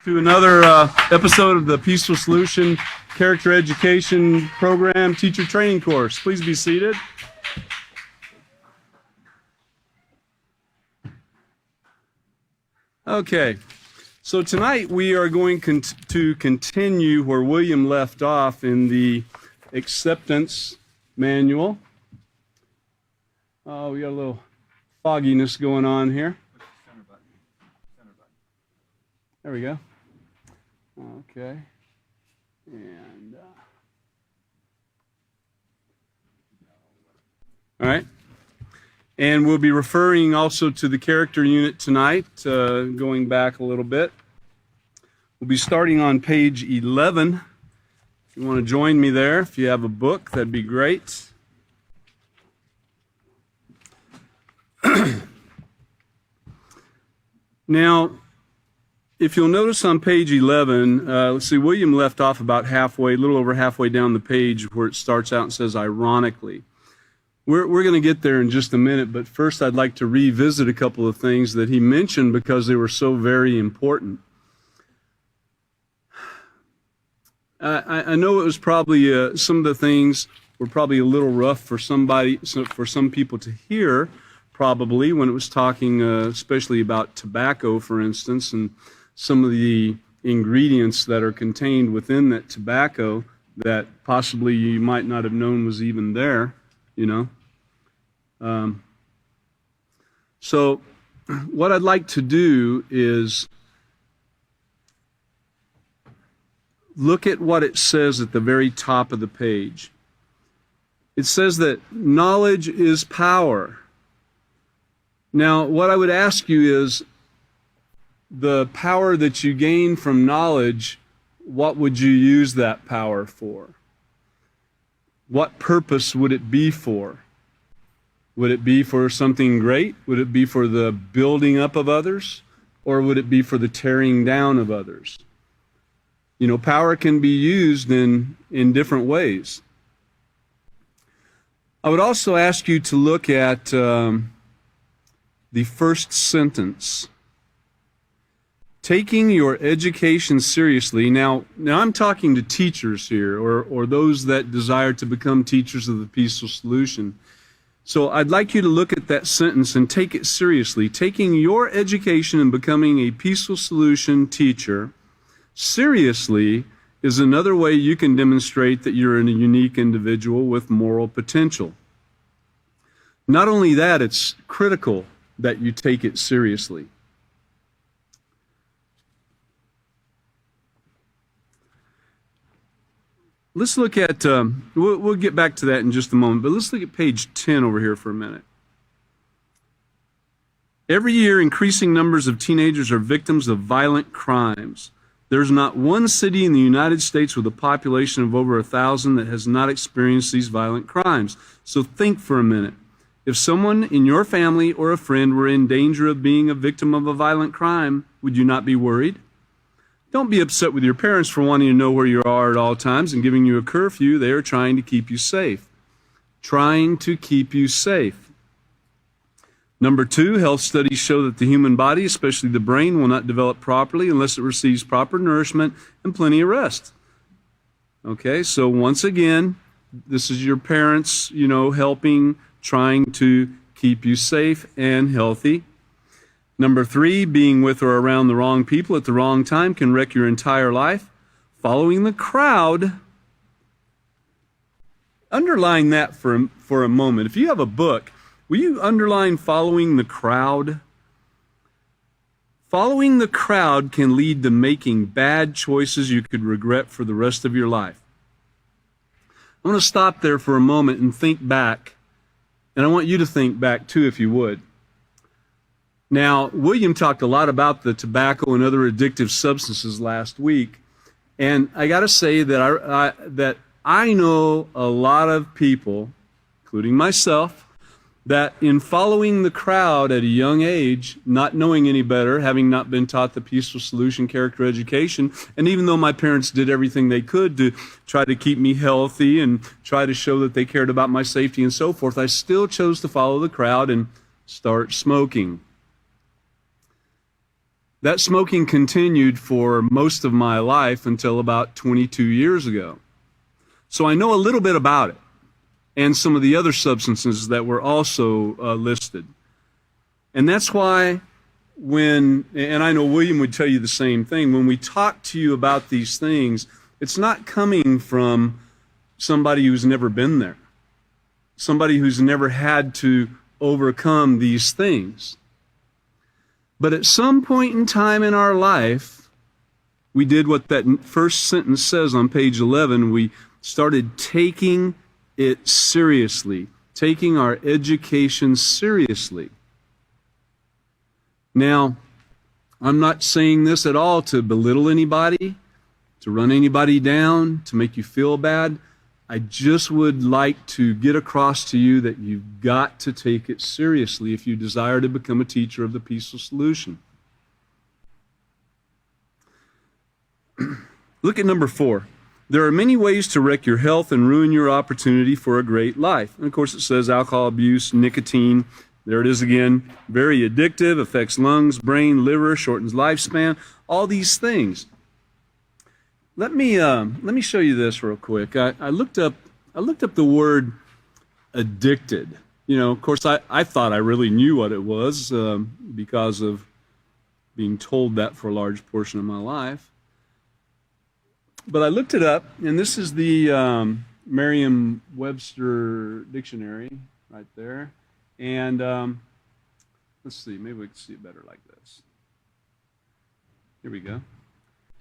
To another episode of the Peaceful Solution Character Education Program Teacher Training Course. Please be seated. Okay, so tonight we are going to continue where William left off in the acceptance manual. Oh, we got a little fogginess going on here. There we go. Okay. And all right. And we'll be referring also to the character unit tonight, going back a little bit. We'll be starting on page 11. If you want to join me there, if you have a book, that'd be great. Now, if you'll notice on page 11, let's see, William left off about halfway, a little over halfway down the page where it starts out and says, ironically. We're going to get there in just a minute, but first I'd like to revisit a couple of things that he mentioned because they were so very important. I know it was probably, some of the things were probably a little rough for some people to hear, probably, when it was talking especially about tobacco, for instance, and some of the ingredients that are contained within that tobacco that possibly you might not have known was even there, you know. So what I'd like to do is look at what it says at the very top of the page. It says that knowledge is power. Now, what I would ask you is, the power that you gain from knowledge, what would you use that power for? What purpose would it be for? Would it be for something great? Would it be for the building up of others? Or would it be for the tearing down of others? You know, power can be used in different ways. I would also ask you to look at the first sentence. Taking your education seriously. Now I'm talking to teachers here, or those that desire to become teachers of the Peaceful Solution. So I'd like you to look at that sentence and take it seriously. Taking your education and becoming a Peaceful Solution teacher seriously is another way you can demonstrate that you're a unique individual with moral potential. Not only that, it's critical that you take it seriously. Let's look at, we'll get back to that in just a moment, but let's look at page 10 over here for a minute. Every year, increasing numbers of teenagers are victims of violent crimes. There's not one city in the United States with a population of over 1,000 that has not experienced these violent crimes. So think for a minute. If someone in your family or a friend were in danger of being a victim of a violent crime, would you not be worried? Don't be upset with your parents for wanting to know where you are at all times and giving you a curfew. They are trying to keep you safe. Trying to keep you safe. Number 2, health studies show that the human body, especially the brain, will not develop properly unless it receives proper nourishment and plenty of rest. Okay, so once again, this is your parents, you know, helping, trying to keep you safe and healthy. Number 3, being with or around the wrong people at the wrong time can wreck your entire life. Following the crowd, underline that for a moment. If you have a book, will you underline following the crowd? Following the crowd can lead to making bad choices you could regret for the rest of your life. I want to stop there for a moment and think back, and I want you to think back too, if you would. Now, William talked a lot about the tobacco and other addictive substances last week, and I got to say that I know a lot of people, including myself, that in following the crowd at a young age, not knowing any better, having not been taught the Peaceful Solution character education, and even though my parents did everything they could to try to keep me healthy and try to show that they cared about my safety and so forth, I still chose to follow the crowd and start smoking. That smoking continued for most of my life until about 22 years ago. So I know a little bit about it and some of the other substances that were also listed. And that's why and I know William would tell you the same thing, when we talk to you about these things, it's not coming from somebody who's never been there, somebody who's never had to overcome these things. But at some point in time in our life, we did what that first sentence says on page 11. We started taking it seriously, taking our education seriously. Now, I'm not saying this at all to belittle anybody, to run anybody down, to make you feel bad. I just would like to get across to you that you've got to take it seriously if you desire to become a teacher of the Peaceful Solution. Look at number 4. There are many ways to wreck your health and ruin your opportunity for a great life. And of course it says alcohol abuse, nicotine. There it is again. Very addictive, affects lungs, brain, liver, shortens lifespan, all these things. Let me show you this real quick. I looked up the word addicted. You know, of course, I thought I really knew what it was because of being told that for a large portion of my life. But I looked it up, and this is the Merriam-Webster dictionary right there. And let's see, maybe we can see it better like this. Here we go.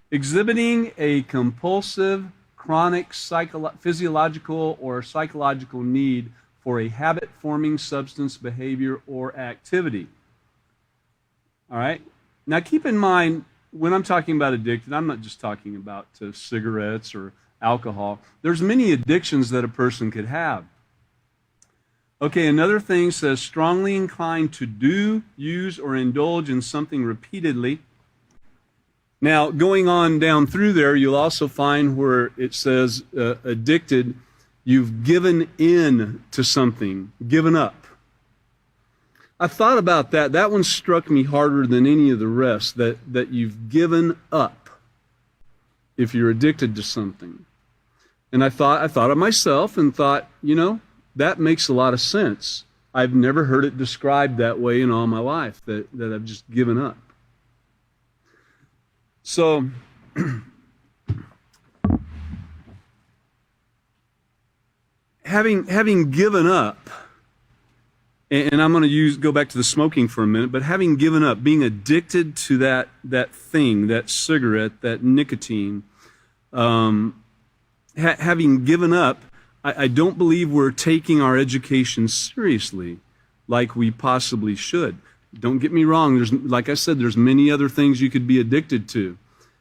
Exhibiting a compulsive, chronic physiological or psychological need for a habit-forming substance, behavior, or activity. All right? Now keep in mind, when I'm talking about addicted, I'm not just talking about cigarettes or alcohol. There's many addictions that a person could have. Okay, another thing says strongly inclined to do, use, or indulge in something repeatedly. Now, going on down through there, you'll also find where it says addicted, you've given in to something, given up. I thought about that. That one struck me harder than any of the rest, that you've given up if you're addicted to something. And I thought of myself and thought, you know, that makes a lot of sense. I've never heard it described that way in all my life, that I've just given up. So, having given up, and I'm going to go back to the smoking for a minute, but having given up, being addicted to that thing, that cigarette, that nicotine, having given up, I don't believe we're taking our education seriously like we possibly should. Don't get me wrong. Like I said, there's many other things you could be addicted to.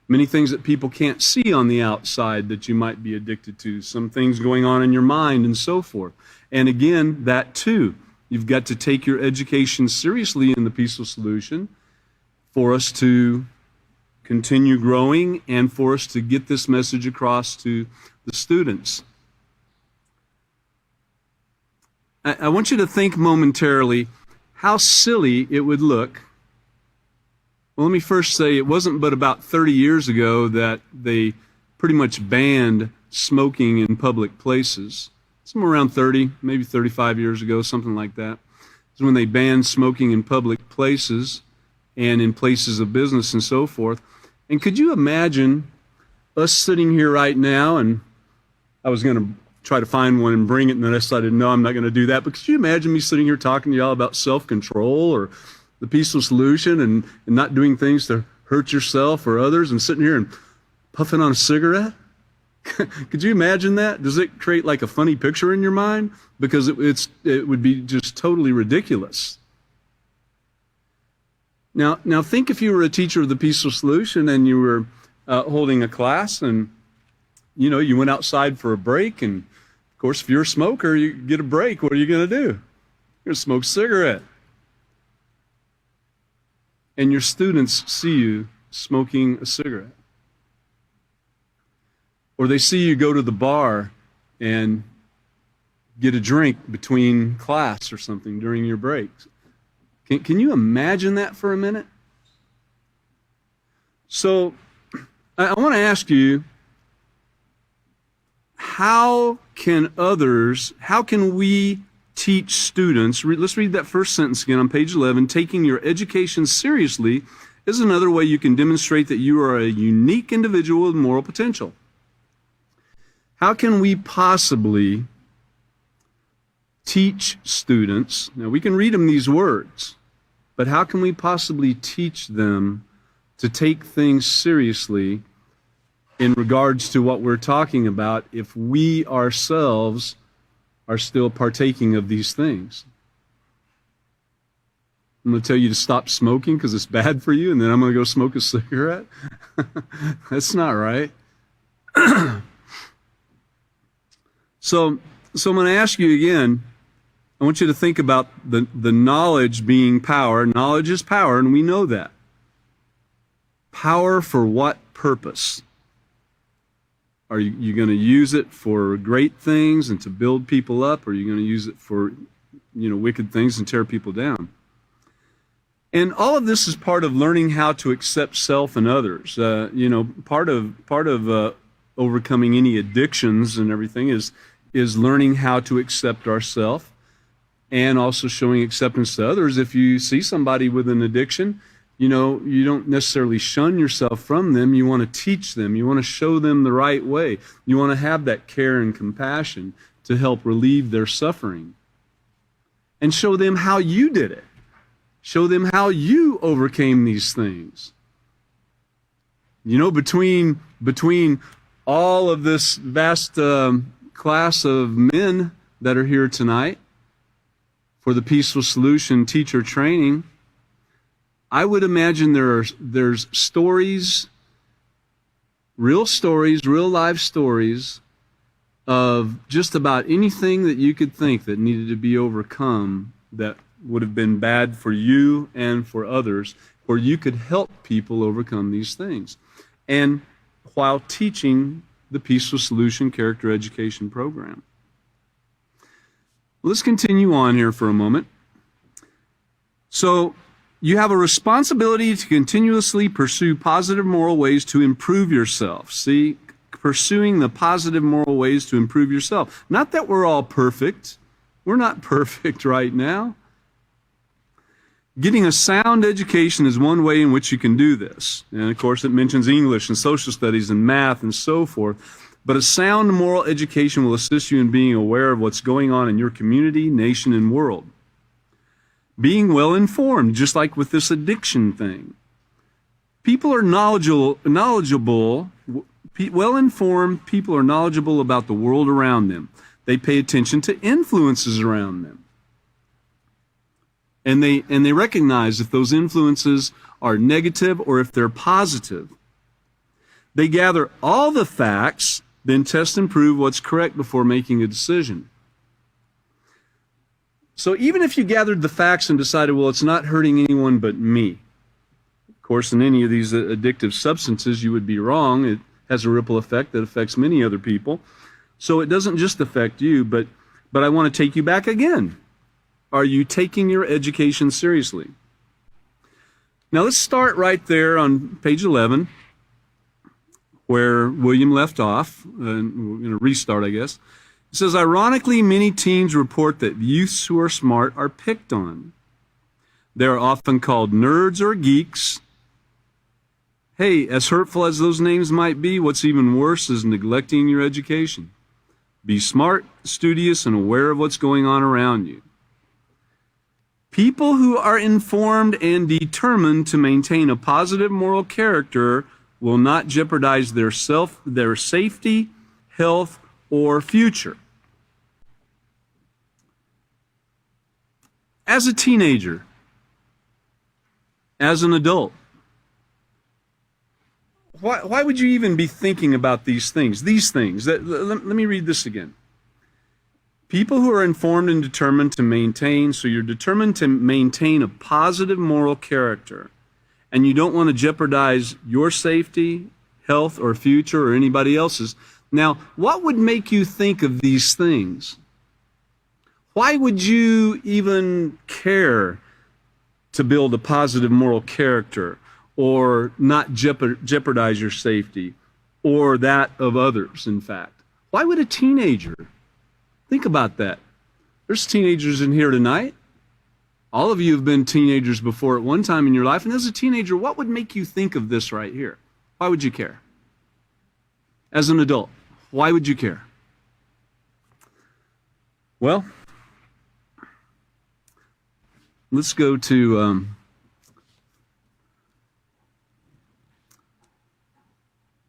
Many things that people can't see on the outside that you might be addicted to. Some things going on in your mind and so forth. And again, that too. You've got to take your education seriously in the Peaceful Solution for us to continue growing and for us to get this message across to the students. I want you to think momentarily how silly it would look. Well, let me first say it wasn't but about 30 years ago that they pretty much banned smoking in public places. Somewhere around 30, maybe 35 years ago, something like that. It's when they banned smoking in public places and in places of business and so forth. And could you imagine us sitting here right now, and I was going to try to find one and bring it, and then I decided, no, I'm not going to do that. But could you imagine me sitting here talking to y'all about self-control or the Peaceful Solution and not doing things to hurt yourself or others and sitting here and puffing on a cigarette? Could you imagine that? Does it create like a funny picture in your mind? Because it would be just totally ridiculous. Now think if you were a teacher of the Peaceful Solution and you were holding a class and you went outside for a break, and of course if you're a smoker, you get a break. What are you going to do? You're going to smoke a cigarette. And your students see you smoking a cigarette. Or they see you go to the bar and get a drink between class or something during your breaks. Can you imagine that for a minute? So I want to ask you, how can we teach students? Let's read that first sentence again on page 11. Taking your education seriously is another way you can demonstrate that you are a unique individual with moral potential. How can we possibly teach students? Now, we can read them these words, but how can we possibly teach them to take things seriously in regards to what we're talking about if we ourselves are still partaking of these things? I'm going to tell you to stop smoking because it's bad for you, and then I'm going to go smoke a cigarette? That's not right. So I'm going to ask you again, I want you to think about the knowledge being power. Knowledge is power, and we know that. Power for what purpose? Are you going to use it for great things and to build people up, or are you going to use it for, wicked things and tear people down? And all of this is part of learning how to accept self and others. Part of overcoming any addictions and everything is learning how to accept ourselves and also showing acceptance to others. If you see somebody with an addiction, you don't necessarily shun yourself from them. You want to teach them. You want to show them the right way. You want to have that care and compassion to help relieve their suffering. And show them how you did it. Show them how you overcame these things. Between all of this vast class of men that are here tonight for the Peaceful Solution teacher training, I would imagine there's stories, real life stories of just about anything that you could think that needed to be overcome that would have been bad for you and for others, where you could help people overcome these things. And while teaching the Peaceful Solution Character Education Program. Let's continue on here for a moment. So, you have a responsibility to continuously pursue positive moral ways to improve yourself. See, pursuing the positive moral ways to improve yourself. Not that we're all perfect. We're not perfect right now. Getting a sound education is one way in which you can do this. And of course, it mentions English and social studies and math and so forth. But a sound moral education will assist you in being aware of what's going on in your community, nation, and world. Being well informed, just like with this addiction thing. People are knowledgeable, well-informed people are knowledgeable about the world around them. They pay attention to influences around them. And they recognize if those influences are negative or if they're positive. They gather all the facts, then test and prove what's correct before making a decision. So even if you gathered the facts and decided, well, it's not hurting anyone but me. Of course, in any of these addictive substances, you would be wrong. It has a ripple effect that affects many other people. So it doesn't just affect you, but I want to take you back again. Are you taking your education seriously? Now let's start right there on page 11, where William left off. And we're going to restart, I guess. It says, ironically, many teens report that youths who are smart are picked on. They are often called nerds or geeks. Hey, as hurtful as those names might be, what's even worse is neglecting your education. Be smart, studious, and aware of what's going on around you. People who are informed and determined to maintain a positive moral character will not jeopardize their safety, health, or future. As a teenager, as an adult, why would you even be thinking about these things? Let me read this again. People who are informed and determined to maintain, so you're determined to maintain a positive moral character, and you don't want to jeopardize your safety, health, or future, or anybody else's. Now, what would make you think of these things? Why would you even care to build a positive moral character or not jeopardize your safety or that of others, in fact. Why would a teenager think about that? There's teenagers in here tonight. All of you have been teenagers before at one time in your life. And as a teenager, what would make you think of this right here? Why would you care? As an adult, why would you care? Well, let's go to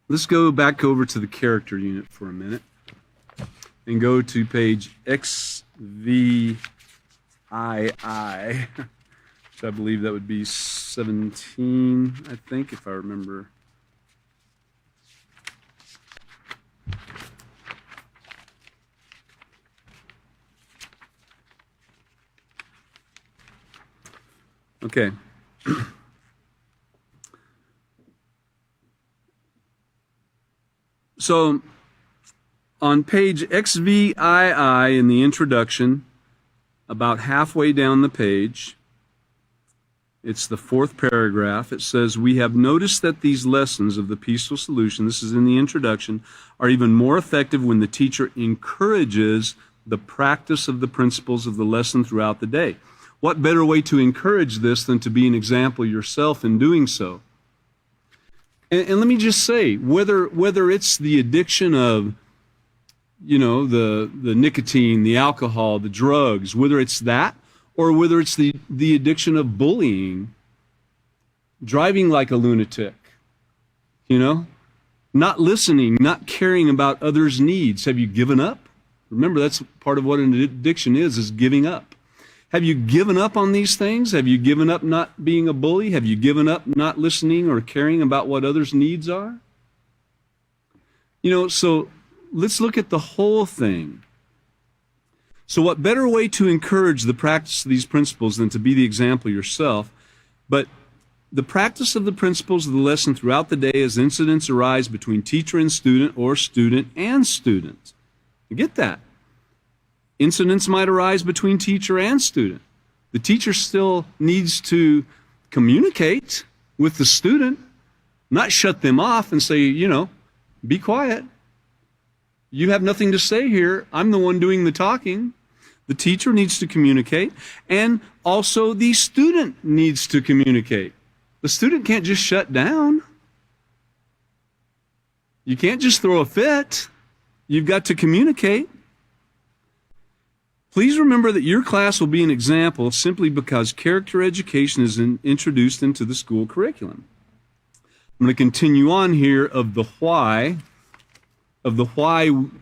let's go back over to the character unit for a minute and go to page XVI, which I believe that would be 17, I think, if I remember. Okay. So on page XVII in the introduction, about halfway down the page, it's the fourth paragraph. It says, "We have noticed that these lessons of the peaceful solution," this is in the introduction, "are even more effective when the teacher encourages the practice of the principles of the lesson throughout the day." What better way to encourage this than to be an example yourself in doing so? And let me just say, whether it's the addiction of, the nicotine, the alcohol, the drugs, whether it's that, or whether it's the addiction of bullying, driving like a lunatic, not listening, not caring about others' needs. Have you given up? Remember, that's part of what an addiction is giving up. Have you given up on these things? Have you given up not being a bully? Have you given up not listening or caring about what others' needs are? So let's look at the whole thing. So what better way to encourage the practice of these principles than to be the example yourself? But the practice of the principles of the lesson throughout the day as incidents arise between teacher and student or student and student. You get that? Incidents might arise between teacher and student. The teacher still needs to communicate with the student, not shut them off and say, be quiet. You have nothing to say here. I'm the one doing the talking. The teacher needs to communicate, and also the student needs to communicate. The student can't just shut down. You can't just throw a fit. You've got to communicate. Please remember that your class will be an example simply because character education is introduced into the school curriculum. I'm going to continue on here of the why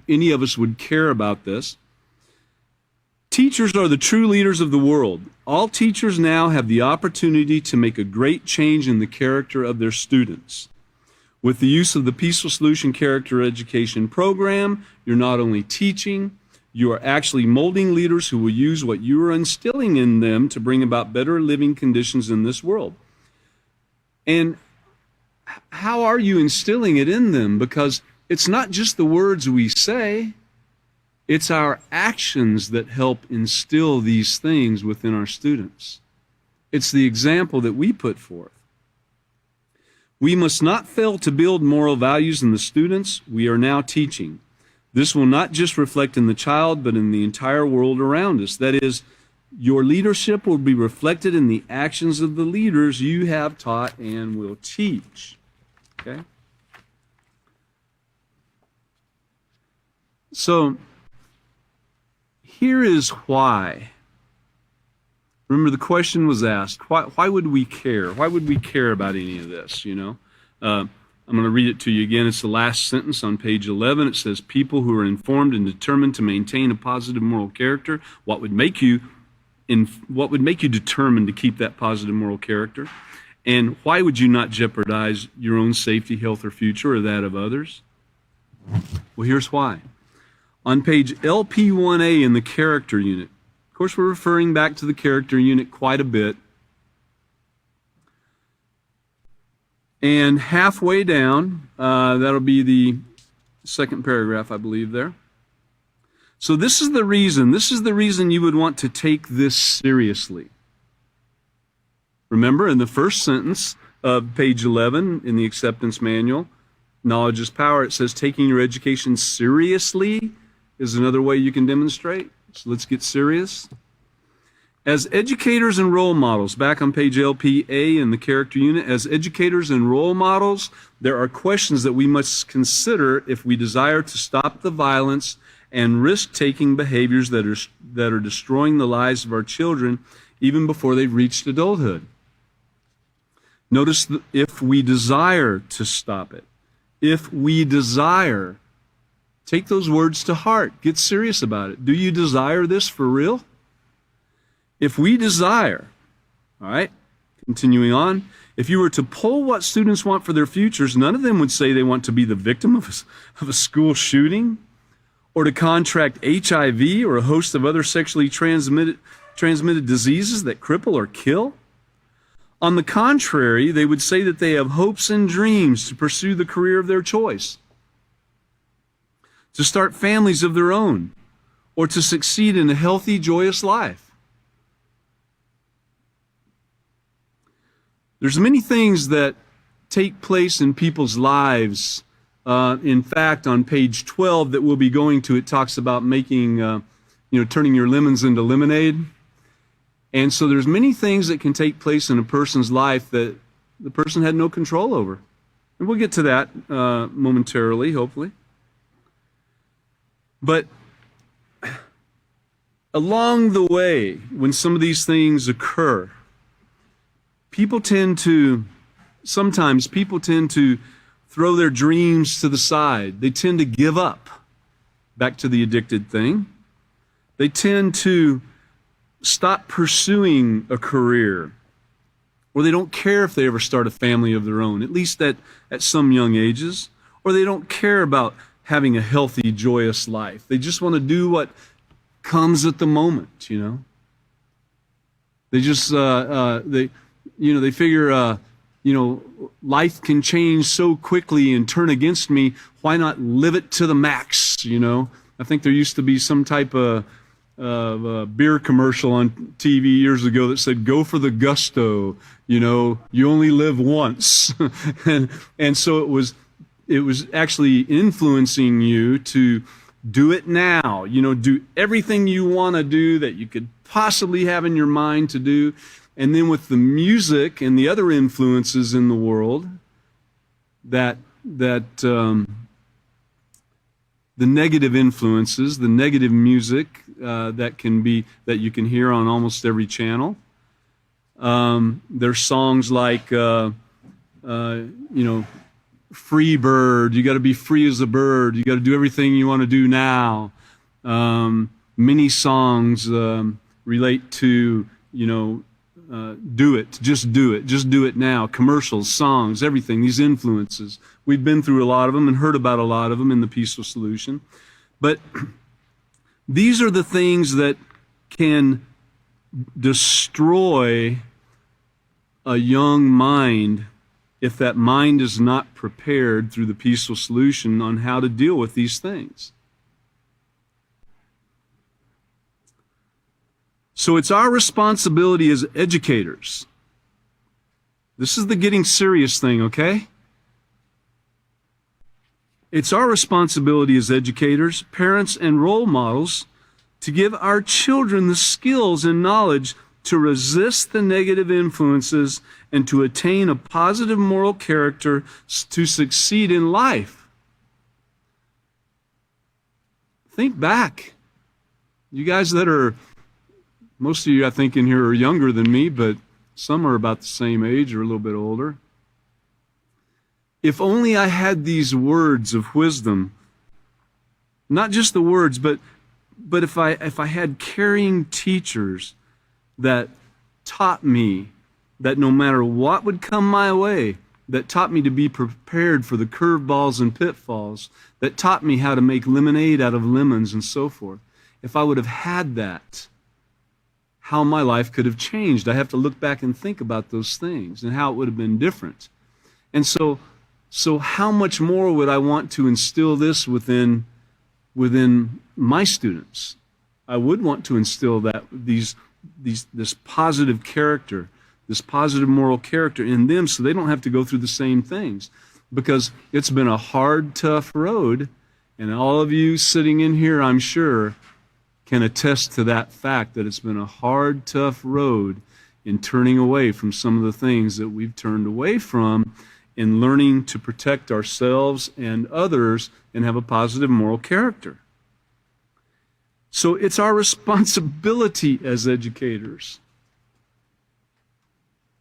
any of us would care about this. Teachers are the true leaders of the world. All teachers now have the opportunity to make a great change in the character of their students. With the use of the Peaceful Solution Character Education Program, you're not only teaching, you are actually molding leaders who will use what you are instilling in them to bring about better living conditions in this world. And how are you instilling it in them? Because it's not just the words we say, it's our actions that help instill these things within our students. It's the example that we put forth. We must not fail to build moral values in the students we are now teaching. This will not just reflect in the child, but in the entire world around us. That is, your leadership will be reflected in the actions of the leaders you have taught and will teach. Okay? So, here is why. Remember, the question was asked, why would we care? Why would we care about any of this, I'm going to read it to you again. It's the last sentence on page 11. It says, people who are informed and determined to maintain a positive moral character. What would make you determined to keep that positive moral character? And why would you not jeopardize your own safety, health, or future, or that of others? Well, here's why. On page LP1A in the character unit, of course, we're referring back to the character unit quite a bit. And halfway down, that'll be the second paragraph, I believe, there. So this is the reason you would want to take this seriously. Remember, in the first sentence, of page 11 in the acceptance manual, knowledge is power. It says taking your education seriously is another way you can demonstrate. So let's get serious. As educators and role models, back on page LPA in the character unit, as educators and role models, there are questions that we must consider if we desire to stop the violence and risk-taking behaviors that are destroying the lives of our children even before they've reached adulthood. Notice if we desire to stop it. If we desire, take those words to heart. Get serious about it. Do you desire this for real? If we desire, all right, continuing on, if you were to poll what students want for their futures, none of them would say they want to be the victim of a school shooting or to contract HIV or a host of other sexually transmitted diseases that cripple or kill. On the contrary, they would say that they have hopes and dreams to pursue the career of their choice, to start families of their own, or to succeed in a healthy, joyous life. There's many things that take place in people's lives. In fact, on page 12 that we'll be going to, it talks about making, turning your lemons into lemonade. And so there's many things that can take place in a person's life that the person had no control over. And we'll get to that momentarily, hopefully. But along the way, when some of these things occur, sometimes people tend to throw their dreams to the side. They tend to give up. Back to the addicted thing. They tend to stop pursuing a career, or they don't care if they ever start a family of their own, at least at some young ages, or they don't care about having a healthy, joyous life. They just want to do what comes at the moment, you know. They just, they figure, life can change so quickly and turn against me. Why not live it to the max, you know? I think there used to be some type of beer commercial on TV years ago that said, go for the gusto, you only live once. and so it was actually influencing you to do it now, do everything you want to do that you could possibly have in your mind to do. And then with the music and the other influences in the world, the negative influences, the negative music that you can hear on almost every channel. There's songs like, free bird, you got to be free as a bird, you got to do everything you want to do now. Many songs relate to, do it, just do it now. Commercials, songs, everything, these influences. We've been through a lot of them and heard about a lot of them in the Peaceful Solution. But these are the things that can destroy a young mind if that mind is not prepared through the Peaceful Solution on how to deal with these things. So it's our responsibility as educators. This is the getting serious thing, okay? It's our responsibility as educators, parents, and role models to give our children the skills and knowledge to resist the negative influences and to attain a positive moral character to succeed in life. Think back. You guys that are, most of you I think in here are younger than me, but some are about the same age or a little bit older. If only I had these words of wisdom, not just the words, but if I had caring teachers that taught me that no matter what would come my way, that taught me to be prepared for the curveballs and pitfalls, that taught me how to make lemonade out of lemons and so forth. If I would have had that, how my life could have changed. I have to look back and think about those things and how it would have been different. And so how much more would I want to instill this within my students? I would want to instill this positive character, this positive moral character in them so they don't have to go through the same things. Because it's been a hard, tough road, and all of you sitting in here, I'm sure, can attest to that fact, that it's been a hard, tough road in turning away from some of the things that we've turned away from, in learning to protect ourselves and others and have a positive moral character. So it's our responsibility as educators.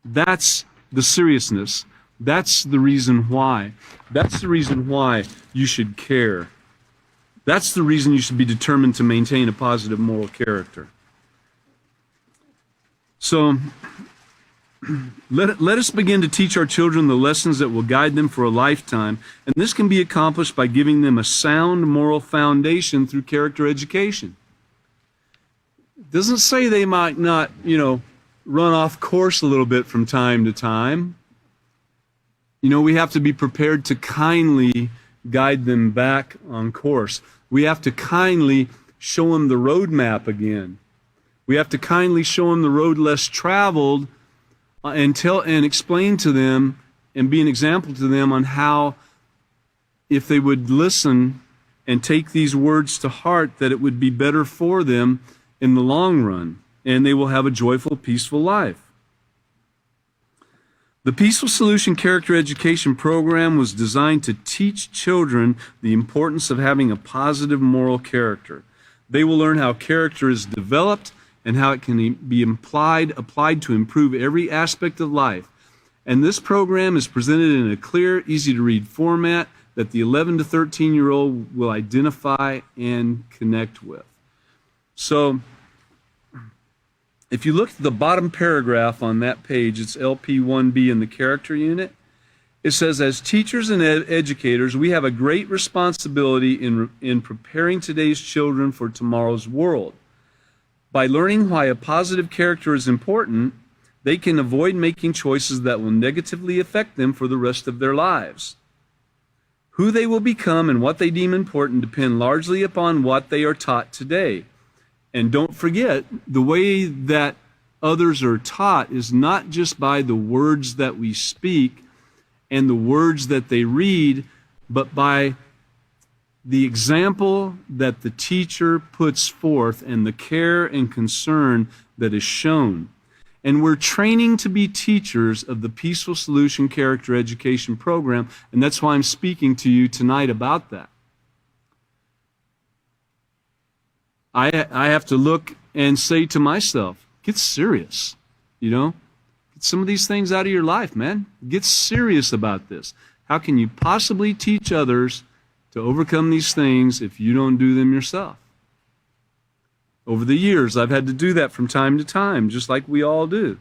That's the seriousness. That's the reason why. That's the reason why you should care. That's the reason you should be determined to maintain a positive moral character. So let us begin to teach our children the lessons that will guide them for a lifetime. And this can be accomplished by giving them a sound moral foundation through character education. It doesn't say they might not, run off course a little bit from time to time. We have to be prepared to kindly guide them back on course. We have to kindly show them the roadmap again. We have to kindly show them the road less traveled and explain to them and be an example to them on how, if they would listen and take these words to heart, that it would be better for them in the long run, and they will have a joyful, peaceful life. The Peaceful Solution Character Education Program was designed to teach children the importance of having a positive moral character. They will learn how character is developed and how it can be applied to improve every aspect of life. And this program is presented in a clear, easy-to-read format that the 11 to 13-year-old will identify and connect with. So, if you look at the bottom paragraph on that page, it's LP1B in the character unit. It says, as teachers and educators, we have a great responsibility in preparing today's children for tomorrow's world. By learning why a positive character is important, they can avoid making choices that will negatively affect them for the rest of their lives. Who they will become and what they deem important depend largely upon what they are taught today. And don't forget, the way that others are taught is not just by the words that we speak and the words that they read, but by the example that the teacher puts forth and the care and concern that is shown. And we're training to be teachers of the Peaceful Solution Character Education Program, and that's why I'm speaking to you tonight about that. I have to look and say to myself, get serious, Get some of these things out of your life, man. Get serious about this. How can you possibly teach others to overcome these things if you don't do them yourself? Over the years, I've had to do that from time to time, just like we all do.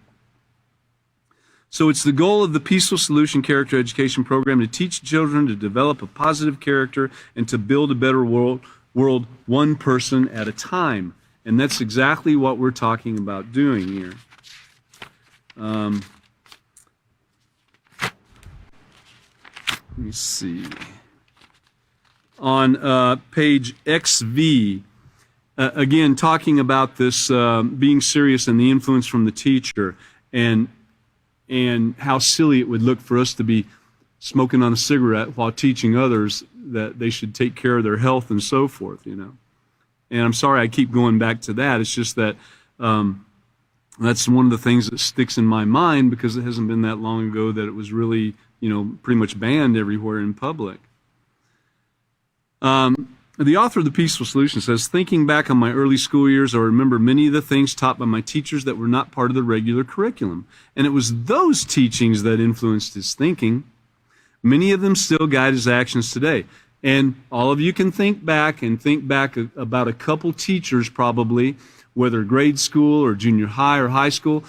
So it's the goal of the Peaceful Solution Character Education Program to teach children to develop a positive character and to build a better world one person at a time. And that's exactly what we're talking about doing here. Let me see. On page XV, again, talking about this being serious and the influence from the teacher, and how silly it would look for us to be smoking on a cigarette while teaching others that they should take care of their health and so forth, And I'm sorry I keep going back to that. It's just that that's one of the things that sticks in my mind, because it hasn't been that long ago that it was really, pretty much banned everywhere in public. The author of The Peaceful Solution says, thinking back on my early school years, I remember many of the things taught by my teachers that were not part of the regular curriculum. And it was those teachings that influenced his thinking. Many of them still guide his actions today. And all of you can think back about a couple teachers probably, whether grade school or junior high or high school,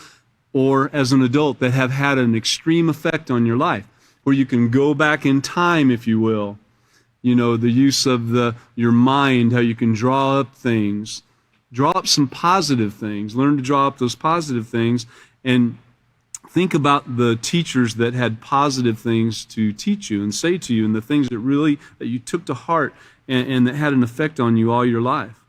or as an adult, that have had an extreme effect on your life, where you can go back in time, if you will. The use of your mind, how you can draw up things. Draw up some positive things. Learn to draw up those positive things, and think about the teachers that had positive things to teach you and say to you, and the things that you took to heart and that had an effect on you all your life.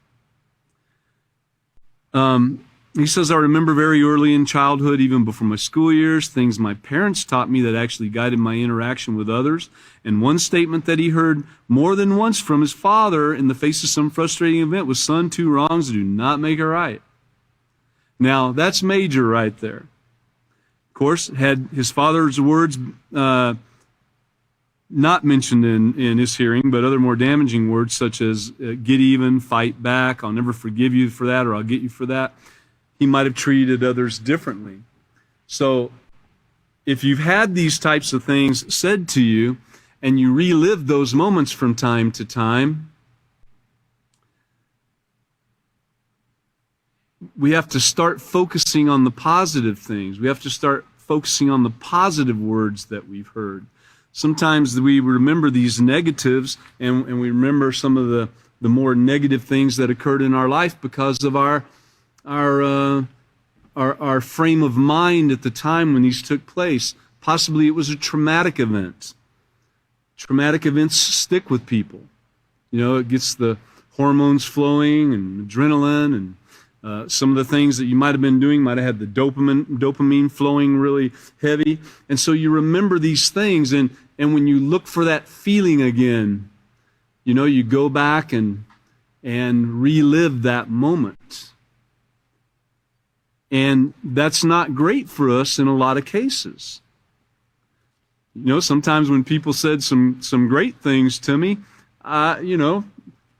He says, I remember very early in childhood, even before my school years, things my parents taught me that actually guided my interaction with others. And one statement that he heard more than once from his father in the face of some frustrating event was, son, two wrongs do not make a right. Now, that's major right there. Of course, had his father's words not mentioned in his hearing, but other more damaging words such as get even, fight back, I'll never forgive you for that, or I'll get you for that, he might have treated others differently. So if you've had these types of things said to you and you relive those moments from time to time, we have to start focusing on the positive things. We have to start focusing on the positive words that we've heard. Sometimes we remember these negatives and we remember some of the more negative things that occurred in our life because of our frame of mind at the time when these took place. Possibly it was a traumatic event. Traumatic events stick with people. You know, it gets the hormones flowing and adrenaline, and some of the things that you might have been doing might have had the dopamine flowing really heavy. And so you remember these things, and when you look for that feeling again, you know, you go back and relive that moment. And that's not great for us in a lot of cases. You know, sometimes when people said some great things to me, you know,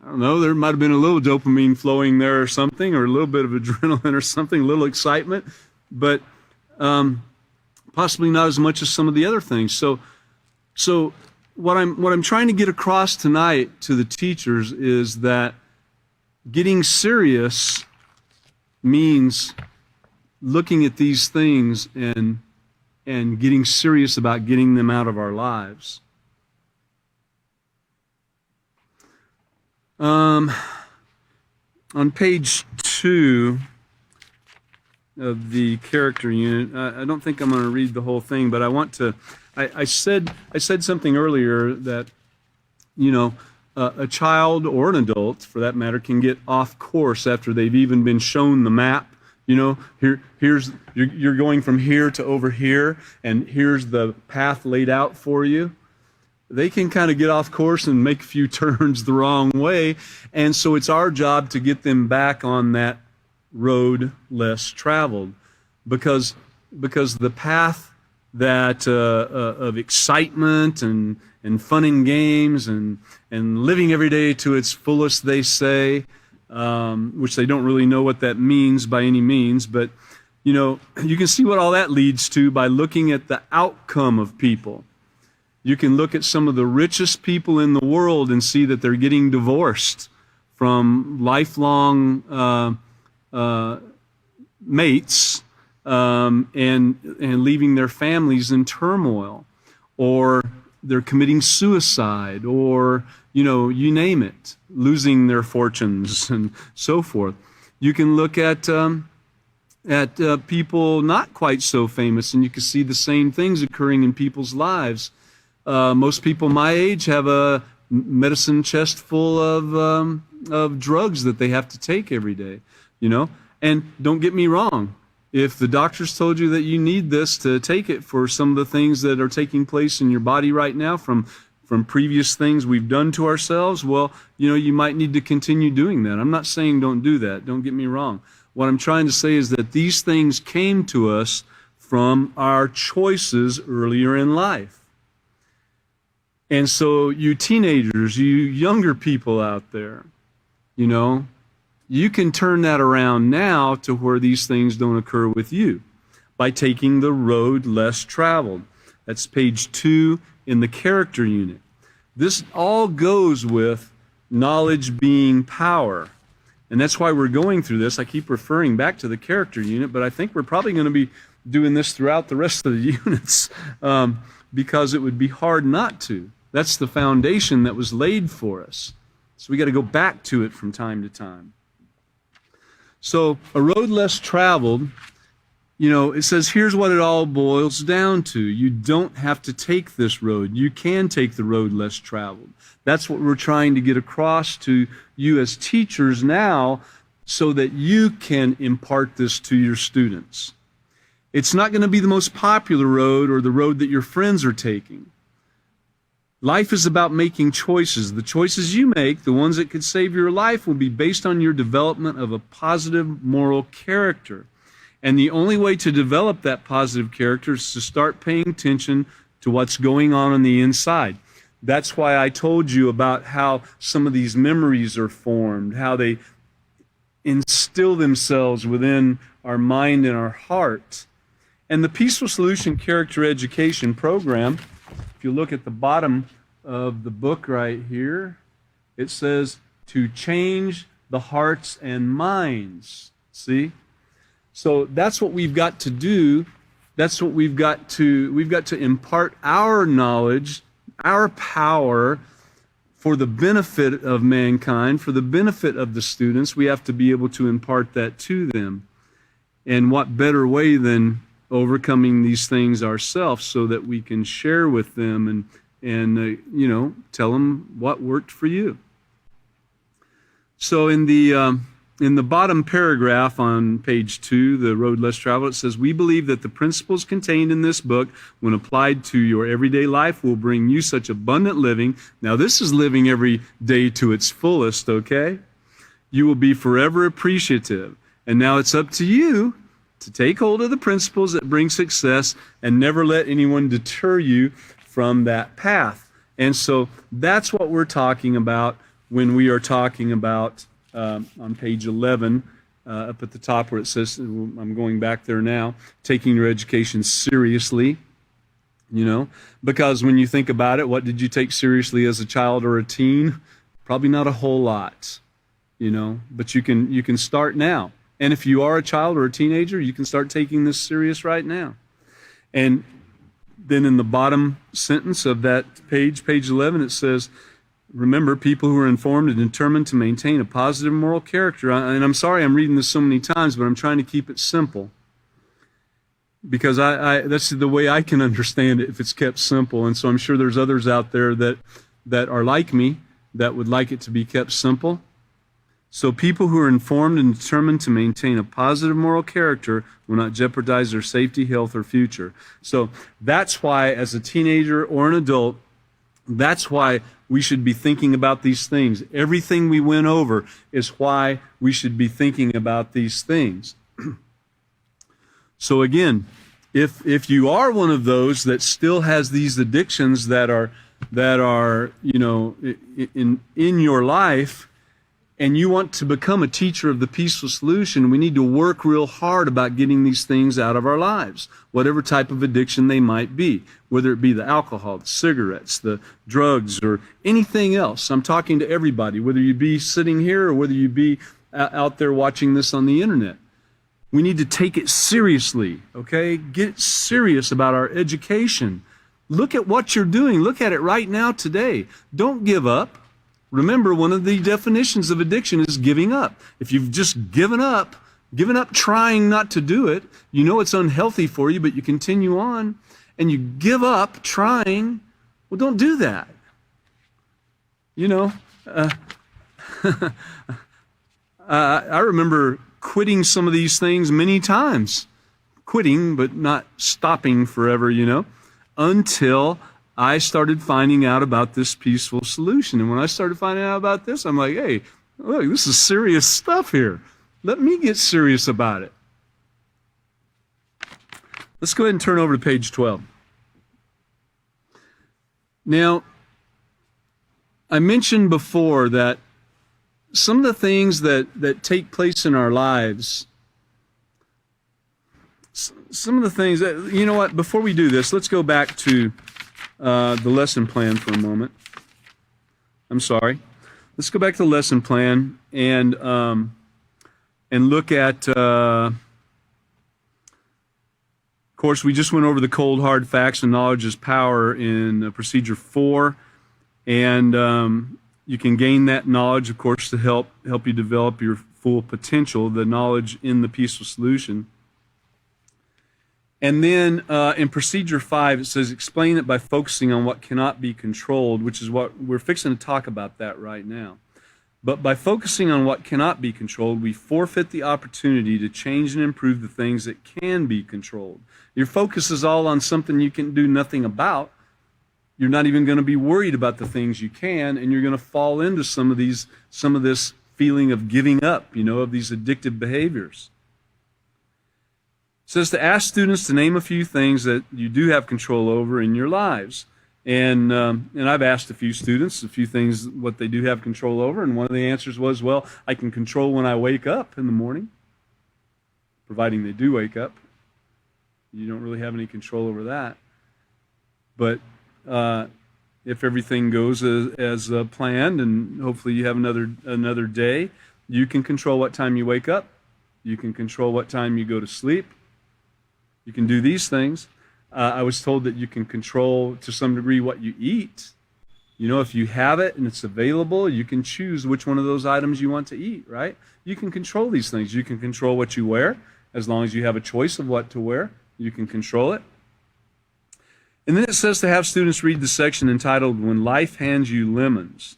I don't know, there might have been a little dopamine flowing there or something, or a little bit of adrenaline or something, a little excitement, but possibly not as much as some of the other things. So what I'm trying to get across tonight to the teachers is that getting serious means looking at these things and getting serious about getting them out of our lives. On page 2 of the character unit, I don't think I'm going to read the whole thing, but I want to. I said something earlier that, you know, a child or an adult, for that matter, can get off course after they've even been shown the map. You know, you're going from here to over here, and here's the path laid out for you. They can kind of get off course and make a few turns the wrong way, and so it's our job to get them back on that road less traveled, because the path that of excitement and fun and games and living every day to its fullest, they say, which they don't really know what that means by any means, but you know, you can see what all that leads to by looking at the outcome of people. You can look at some of the richest people in the world and see that they're getting divorced from lifelong mates and leaving their families in turmoil, or they're committing suicide, or, you know, you name it, losing their fortunes and so forth. You can look at people not quite so famous, and you can see the same things occurring in people's lives. Most people my age have a medicine chest full of drugs that they have to take every day, you know. And don't get me wrong, if the doctors told you that you need this to take it for some of the things that are taking place in your body right now from previous things we've done to ourselves, well, you know, you might need to continue doing that. I'm not saying don't do that. Don't get me wrong. What I'm trying to say is that these things came to us from our choices earlier in life. And so you teenagers, you younger people out there, you know, you can turn that around now to where these things don't occur with you by taking the road less traveled. That's page 2 in the character unit. This all goes with knowledge being power. And that's why we're going through this. I keep referring back to the character unit, but I think we're probably going to be doing this throughout the rest of the units because it would be hard not to. That's the foundation that was laid for us. So we got to go back to it from time to time. So a road less traveled, you know, it says here's what it all boils down to. You don't have to take this road. You can take the road less traveled. That's what we're trying to get across to you as teachers now, so that you can impart this to your students. It's not going to be the most popular road or the road that your friends are taking. Life is about making choices. The choices you make, the ones that could save your life, will be based on your development of a positive moral character. And the only way to develop that positive character is to start paying attention to what's going on the inside. That's why I told you about how some of these memories are formed, how they instill themselves within our mind and our heart. And the Peaceful Solution Character Education Program, if you look at the bottom of the book right here, it says to change the hearts and minds. See? So that's what we've got to do. That's what we've got to impart our knowledge, our power for the benefit of mankind, for the benefit of the students. We have to be able to impart that to them. And what better way than overcoming these things ourselves so that we can share with them and tell them what worked for you. So in the bottom paragraph on page 2, The Road Less Traveled, it says, we believe that the principles contained in this book, when applied to your everyday life, will bring you such abundant living. Now, this is living every day to its fullest, okay? You will be forever appreciative. And now it's up to you to take hold of the principles that bring success and never let anyone deter you from that path. And so that's what we're talking about when we are talking about on page 11, up at the top where it says, I'm going back there now, taking your education seriously, because when you think about it, what did you take seriously as a child or a teen? Probably not a whole lot, but you can start now. And if you are a child or a teenager, you can start taking this serious right now. And then in the bottom sentence of that page 11, it says, remember, people who are informed and determined to maintain a positive moral character. And I'm sorry I'm reading this so many times, but I'm trying to keep it simple. Because that's the way I can understand it if it's kept simple. And so I'm sure there's others out there that are like me that would like it to be kept simple. So people who are informed and determined to maintain a positive moral character will not jeopardize their safety, health, or future. So that's why, as a teenager or an adult, that's why we should be thinking about these things. Everything we went over is why we should be thinking about these things. So again, if you are one of those that still has these addictions that are in your life, and you want to become a teacher of the Peaceful Solution, we need to work real hard about getting these things out of our lives, whatever type of addiction they might be, whether it be the alcohol, the cigarettes, the drugs, or anything else. I'm talking to everybody, whether you be sitting here or whether you be out there watching this on the internet. We need to take it seriously, okay? Get serious about our education. Look at what you're doing. Look at it right now today. Don't give up. Remember, one of the definitions of addiction is giving up. If you've just given up trying not to do it, you know it's unhealthy for you, but you continue on, and you give up trying, well, don't do that. I remember quitting some of these things many times. Quitting, but not stopping forever, until I started finding out about this Peaceful Solution. And when I started finding out about this, I'm like, hey, look, this is serious stuff here. Let me get serious about it. Let's go ahead and turn over to page 12. Now, I mentioned before that some of the things that take place in our lives, some of the things that, before we do this, let's go back to the lesson plan for a moment. I'm sorry. Let's go back to the lesson plan and look at. Of course, we just went over the cold hard facts and knowledge is power in procedure 4, and you can gain that knowledge, of course, to help you develop your full potential. The knowledge in the Peaceful Solution. And then in procedure 5, it says, explain it by focusing on what cannot be controlled, which is what we're fixing to talk about that right now. But by focusing on what cannot be controlled, we forfeit the opportunity to change and improve the things that can be controlled. Your focus is all on something you can do nothing about. You're not even going to be worried about the things you can, and you're going to fall into some of this feeling of giving up, of these addictive behaviors. It says to ask students to name a few things that you do have control over in your lives. And I've asked a few students a few things what they do have control over, and one of the answers was, well, I can control when I wake up in the morning, providing they do wake up. You don't really have any control over that. But if everything goes as planned, and hopefully you have another day, you can control what time you wake up. You can control what time you go to sleep. You can do these things. I was told that you can control to some degree what you eat. If you have it and it's available, you can choose which one of those items you want to eat, right? You can control these things. You can control what you wear. As long as you have a choice of what to wear, you can control it. And then it says to have students read the section entitled, When Life Hands You Lemons.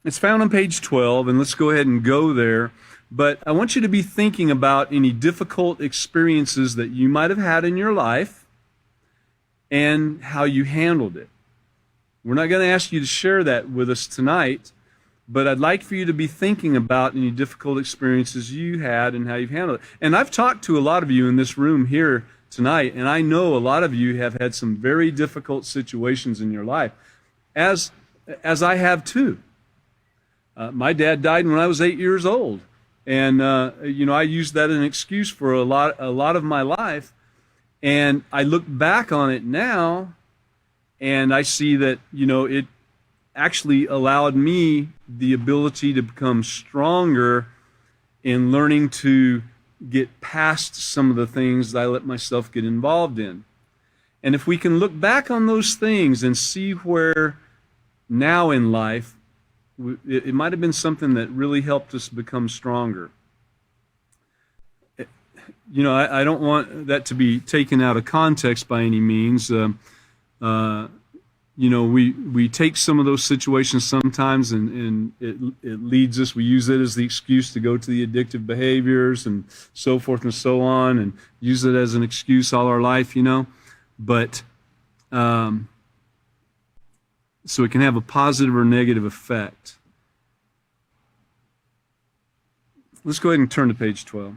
It's found on page 12, and let's go ahead and go there. But I want you to be thinking about any difficult experiences that you might have had in your life and how you handled it. We're not going to ask you to share that with us tonight, but I'd like for you to be thinking about any difficult experiences you had and how you've handled it. And I've talked to a lot of you in this room here tonight, and I know a lot of you have had some very difficult situations in your life, as I have too. My dad died when I was 8 years old. And, I used that as an excuse for a lot of my life. And I look back on it now, and I see that, it actually allowed me the ability to become stronger in learning to get past some of the things that I let myself get involved in. And if we can look back on those things and see where now in life, it might have been something that really helped us become stronger. I don't want that to be taken out of context by any means. We take some of those situations sometimes, and it leads us. We use it as the excuse to go to the addictive behaviors and so forth and so on, and use it as an excuse all our life, But so it can have a positive or negative effect. Let's go ahead and turn to page 12.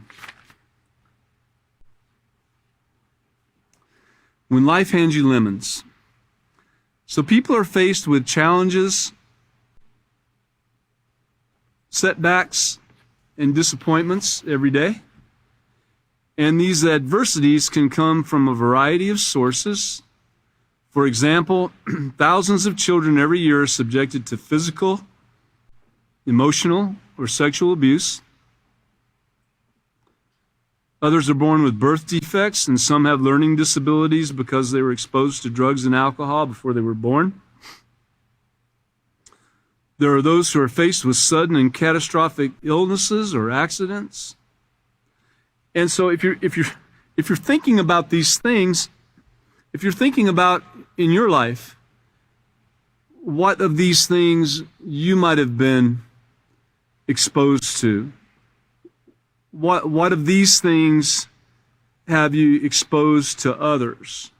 When life hands you lemons. So people are faced with challenges, setbacks, and disappointments every day. And these adversities can come from a variety of sources. For example, thousands of children every year are subjected to physical, emotional, or sexual abuse. Others are born with birth defects, and some have learning disabilities because they were exposed to drugs and alcohol before they were born. There are those who are faced with sudden and catastrophic illnesses or accidents. And so if you're thinking about these things, if you're thinking about in your life what of these things you might have been exposed to, what of these things have you exposed to others?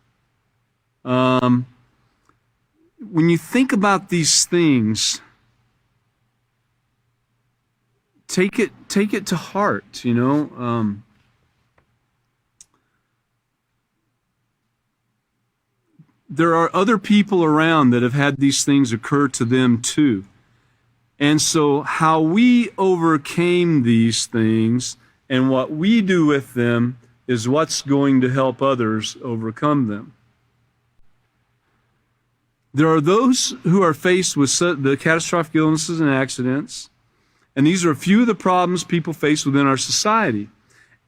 When you think about these things, take it to heart, There are other people around that have had these things occur to them too. And so how we overcame these things and what we do with them is what's going to help others overcome them. There are those who are faced with the catastrophic illnesses and accidents, and these are a few of the problems people face within our society.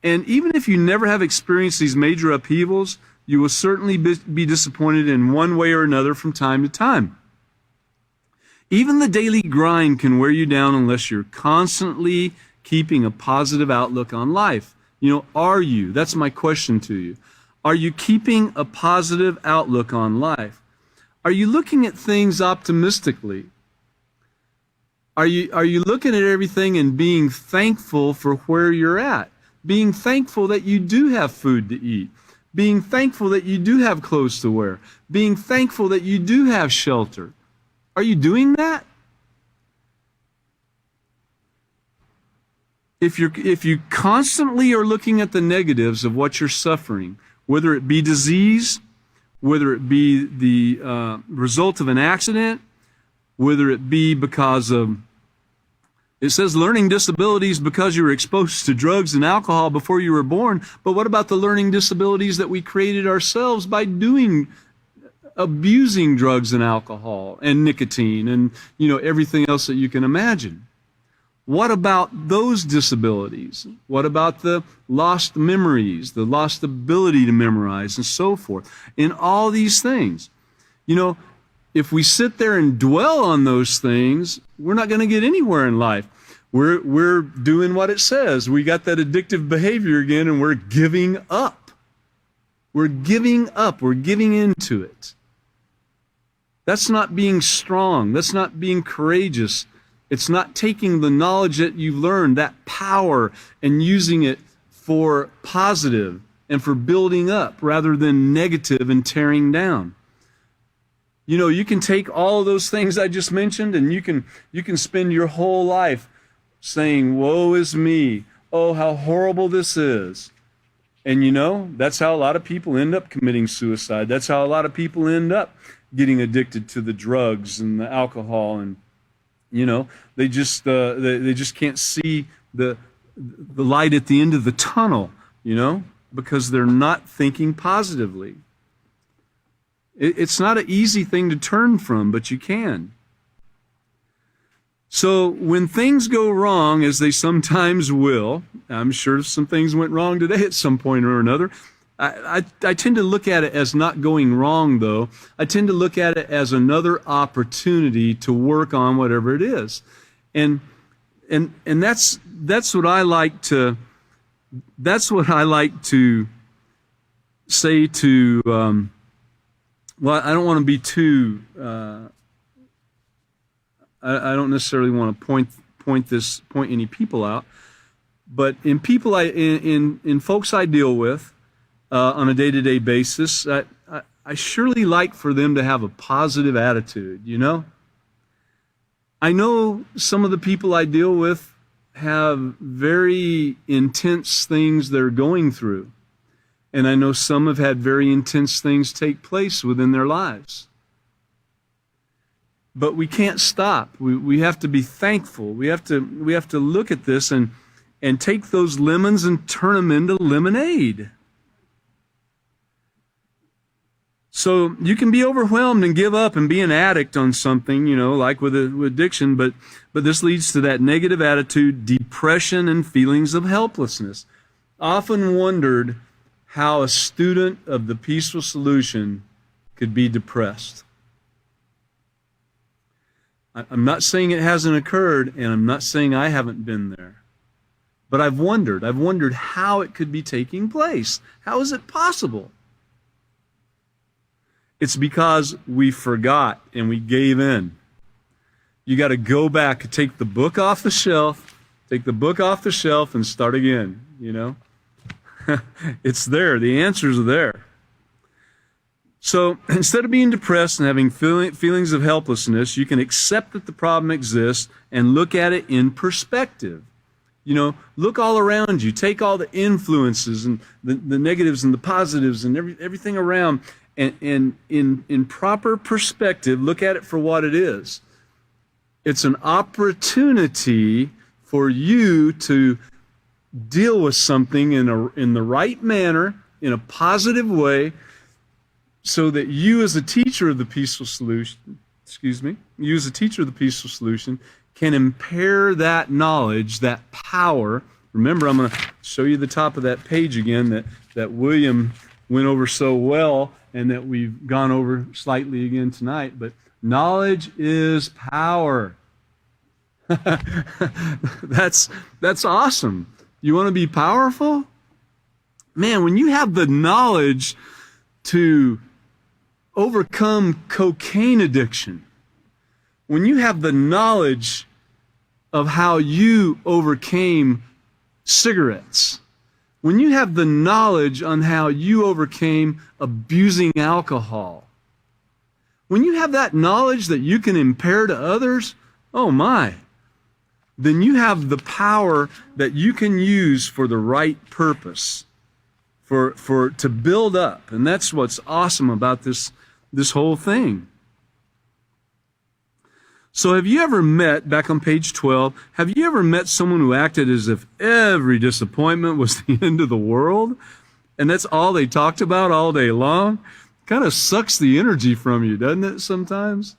And even if you never have experienced these major upheavals, you will certainly be disappointed in one way or another from time to time. Even the daily grind can wear you down unless you're constantly keeping a positive outlook on life. Are you? That's my question to you. Are you keeping a positive outlook on life? Are you looking at things optimistically? Are you looking at everything and being thankful for where you're at? Being thankful that you do have food to eat. Being thankful that you do have clothes to wear. Being thankful that you do have shelter. Are you doing that? If you constantly are looking at the negatives of what you're suffering, whether it be disease, whether it be the result of an accident, whether it be because of, it says learning disabilities because you were exposed to drugs and alcohol before you were born, but what about the learning disabilities that we created ourselves by abusing drugs and alcohol and nicotine and everything else that you can imagine? What about those disabilities? What about the lost memories, the lost ability to memorize, and so forth? In all these things, if we sit there and dwell on those things, we're not going to get anywhere in life. We're doing what it says. We got that addictive behavior again, and we're giving up. We're giving up. We're giving into it. That's not being strong. That's not being courageous. It's not taking the knowledge that you've learned, that power, and using it for positive and for building up rather than negative and tearing down. You can take all of those things I just mentioned, and you can spend your whole life saying, woe is me. Oh, how horrible this is. And that's how a lot of people end up committing suicide. That's how a lot of people end up getting addicted to the drugs and the alcohol, and they just can't see the light at the end of the tunnel, because they're not thinking positively. It's not an easy thing to turn from, but you can. So when things go wrong, as they sometimes will, I'm sure some things went wrong today at some point or another, I tend to look at it as not going wrong, though. I tend to look at it as another opportunity to work on whatever it is. And that's what I like to say to well, I don't want to be too I don't necessarily want to point any people out, but in people in folks I deal with on a day-to-day basis, I surely like for them to have a positive attitude, I know some of the people I deal with have very intense things they're going through. And I know some have had very intense things take place within their lives. But we can't stop. We have to be thankful. We have to look at this and take those lemons and turn them into lemonade. So you can be overwhelmed and give up and be an addict on something, like with addiction, but this leads to that negative attitude, depression, and feelings of helplessness. Often wondered how a student of the Peaceful Solution could be depressed. I'm not saying it hasn't occurred, and I'm not saying I haven't been there. But I've wondered how it could be taking place. How is it possible? It's because we forgot and we gave in. You got to go back and take the book off the shelf and start again, It's there. The answers are there. So instead of being depressed and having feelings of helplessness, you can accept that the problem exists and look at it in perspective. Look all around you. Take all the influences and the negatives and the positives and everything around, and in proper perspective, look at it for what it is. It's an opportunity for you to deal with something in the right manner, in a positive way, so that you as a teacher of the Peaceful Solution, can impair that knowledge, that power. Remember, I'm going to show you the top of that page again that William went over so well and that we've gone over slightly again tonight. But knowledge is power. That's awesome. You want to be powerful? Man, when you have the knowledge to overcome cocaine addiction, when you have the knowledge of how you overcame cigarettes, when you have the knowledge on how you overcame abusing alcohol, when you have that knowledge that you can impart to others, oh my, then you have the power that you can use for the right purpose, to build up. And that's what's awesome about this whole thing. So have you ever met, back on page 12, have you ever met someone who acted as if every disappointment was the end of the world? And that's all they talked about all day long? Kind of sucks the energy from you, doesn't it, sometimes?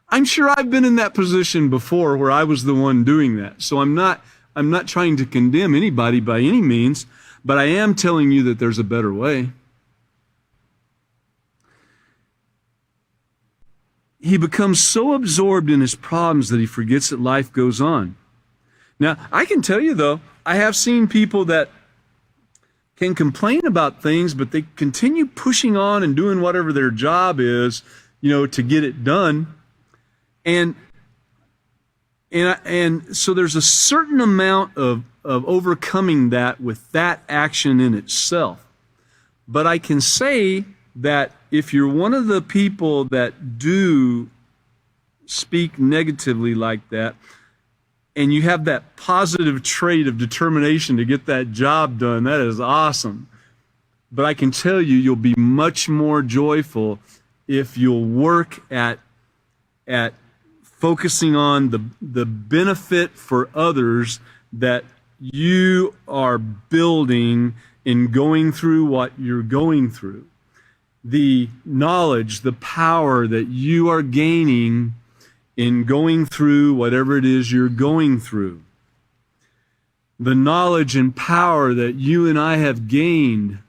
I'm sure I've been in that position before where I was the one doing that. So I'm not trying to condemn anybody by any means, but I am telling you that there's a better way. He becomes so absorbed in his problems that he forgets that life goes on. Now, I can tell you, though, I have seen people that can complain about things, but they continue pushing on and doing whatever their job is, to get it done. And so there's a certain amount of overcoming that with that action in itself. But I can say that if you're one of the people that do speak negatively like that, and you have that positive trait of determination to get that job done, that is awesome. But I can tell you, you'll be much more joyful if you'll work at focusing on the benefit for others that you are building in going through what you're going through. The knowledge, the power that you are gaining in going through whatever it is you're going through. The knowledge and power that you and I have gained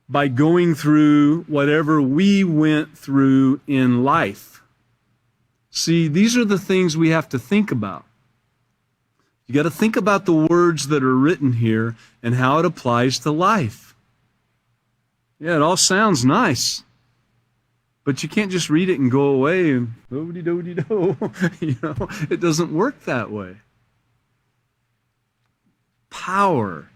by going through whatever we went through in life. See, these are the things we have to think about. You got to think about the words that are written here and how it applies to life. Yeah, it all sounds nice, but you can't just read it and go away and do-de-do-de-do. It doesn't work that way. Power.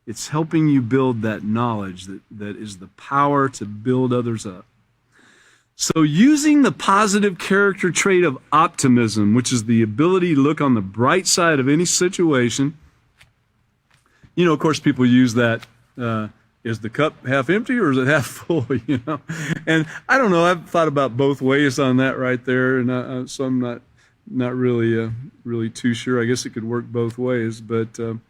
It's helping you build that knowledge that is the power to build others up. So using the positive character trait of optimism, which is the ability to look on the bright side of any situation. Of course, people use that, is the cup half empty or is it half full, And I don't know, I've thought about both ways on that right there, and so I'm not really too sure. I guess it could work both ways, but the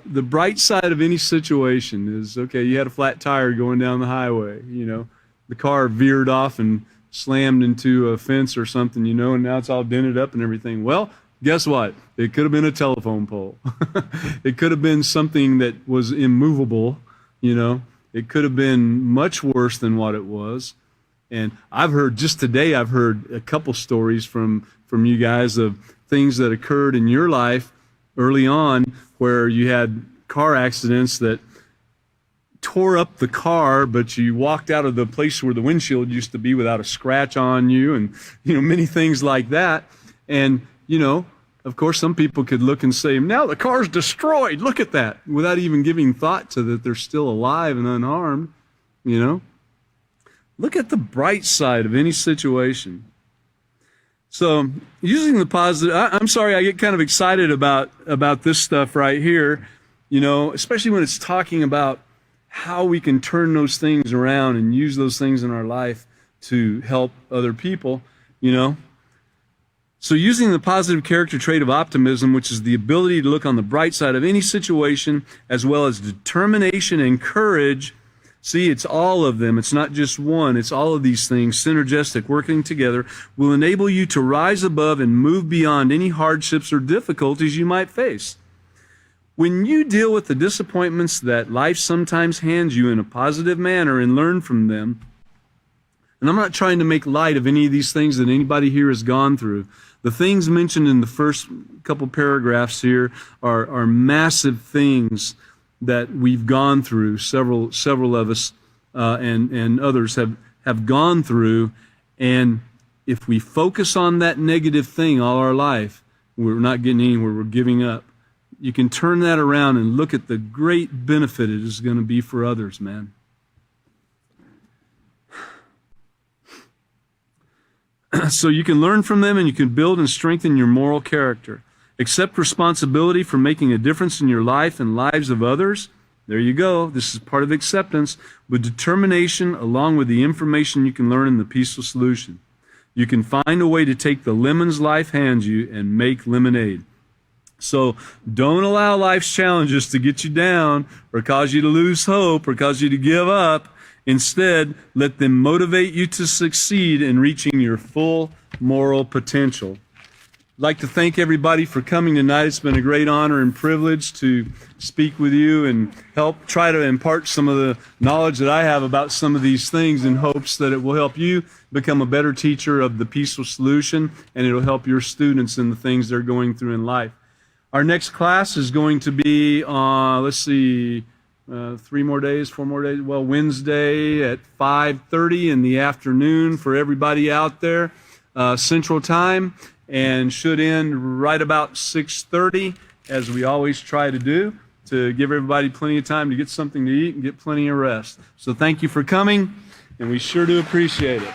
bright side of any situation is, okay, you had a flat tire going down the highway, the car veered off and slammed into a fence or something, and now it's all dented up and everything. Well, guess what? It could have been a telephone pole. It could have been something that was immovable, It could have been much worse than what it was. And just today, I've heard a couple stories from you guys of things that occurred in your life early on where you had car accidents that tore up the car, but you walked out of the place where the windshield used to be without a scratch on you, and many things like that. And of course, some people could look and say, now the car's destroyed, look at that, without even giving thought to that they're still alive and unharmed. Look at the bright side of any situation. So using the positive, I'm sorry, I get kind of excited about this stuff right here, especially when it's talking about how we can turn those things around and use those things in our life to help other people, So using the positive character trait of optimism, which is the ability to look on the bright side of any situation, as well as determination and courage. See, it's all of them. It's not just one. It's all of these things, synergistic, working together, will enable you to rise above and move beyond any hardships or difficulties you might face. When you deal with the disappointments that life sometimes hands you in a positive manner and learn from them, and I'm not trying to make light of any of these things that anybody here has gone through. The things mentioned in the first couple paragraphs here are massive things that we've gone through. Several of us and others have gone through, and if we focus on that negative thing all our life, we're not getting anywhere, we're giving up. You can turn that around and look at the great benefit it is going to be for others, man. So you can learn from them and you can build and strengthen your moral character. Accept responsibility for making a difference in your life and lives of others. There you go. This is part of acceptance. With determination, along with the information you can learn in the Peaceful Solution, you can find a way to take the lemons life hands you and make lemonade. So don't allow life's challenges to get you down or cause you to lose hope or cause you to give up. Instead, let them motivate you to succeed in reaching your full moral potential. I'd like to thank everybody for coming tonight. It's been a great honor and privilege to speak with you and help try to impart some of the knowledge that I have about some of these things in hopes that it will help you become a better teacher of the Peaceful Solution, and it'll help your students in the things they're going through in life. Our next class is going to be, 4 more days. Well, Wednesday at 5:30 in the afternoon for everybody out there, Central Time, and should end right about 6:30, as we always try to do, to give everybody plenty of time to get something to eat and get plenty of rest. So thank you for coming, and we sure do appreciate it.